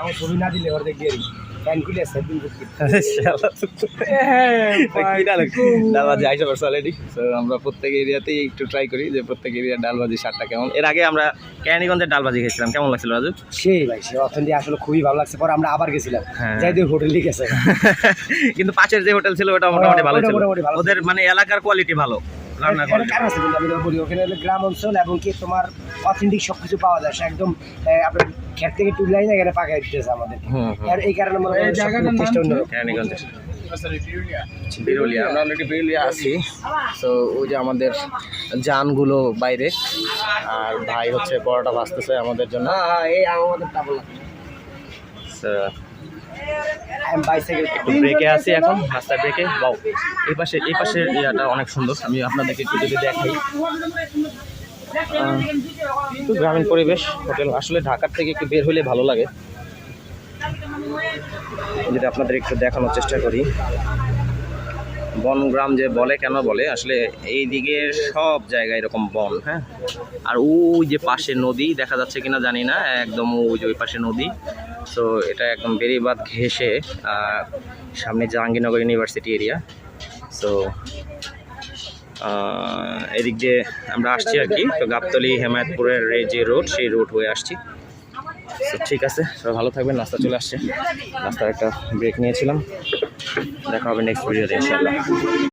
আমার ছবি না দিলে ওর দেখি ফ্যান খুলে সেদিন ডালবাজি আইসা পড়ছে অলরেডি। তো আমরা প্রত্যেক এরিয়াতেই একটু ট্রাই করি যে প্রত্যেক এরিয়ার ডালবাজি স্বাদটা কেমন। এর আগে আমরা কেরানীগঞ্জের ডালবাজি খেয়েছিলাম, কেমন লাগছিল রাজু? সেই ভাই সে অথেন্টিক আসলে খুবই ভালো লাগছে। পরে আমরা আবার গেছিলাম, যাই দিয়ে হোটেল গেছে কিন্তু পাশের যে হোটেল ছিল ওটা মোটামুটি ভালো ছিল, ওদের মানে এলাকার কোয়ালিটি ভালো রান্না করে। কারণ আছে বলি, আমি বলি ওখানে হলো গ্রাম অঞ্চল এবং কি তোমার অথেন্টিক সবকিছু পাওয়া যায়, সে একদম আপনার ক্ষেত থেকে তুলে না এখানে পাকাই দিতেছে আমাদের। আর এই কারণে মনে হয় টেস্ট অন্য কেরানীগঞ্জে বিরুলিয়া, আমরা অলরেডি বিরুলিয়া আছি। তো ওই যে আমাদের যানগুলো বাইরে, আর ভাই হচ্ছে পরোটা ভাজতেছে আমাদের জন্য। এই আমাদের টাবল ব্রেকে আছি এখন, রাস্তার ব্রেকে। বাউ, এই পাশের এরিয়াটা অনেক সুন্দর, আমি আপনাদেরকে একটু যদি দেখাই। একটু গ্রামীণ পরিবেশ, হোটেল আসলে ঢাকার থেকে একটু বের হলে ভালো লাগে। যদি আপনাদের একটু দেখানোর চেষ্টা করি, বনগ্রাম যে বলে, কেন বলে আসলে এই দিকের সব জায়গায় এরকম বন। হ্যাঁ, আর ওই যে পাশে নদী দেখা যাচ্ছে কিনা জানি না, একদম ওই যে ওই পাশে নদী। তো এটা একদম বেরিবাঁধ ঘেঁষে সামনে জাহাঙ্গীরনগর ইউনিভার্সিটি এরিয়া। সো এদিক দিয়ে আমরা আসছি আর কি। তো গাবতলী হেমায়তপুরের যে রোড, সেই রোড হয়ে আসছি। তো ঠিক আছে, সবাই ভালো থাকবেন। রাস্তা চলে আসছে, রাস্তার একটা ব্রেক নিয়েছিলাম। দেখা হবে নেক্সট ভিডিওতে ইনশাআল্লাহ।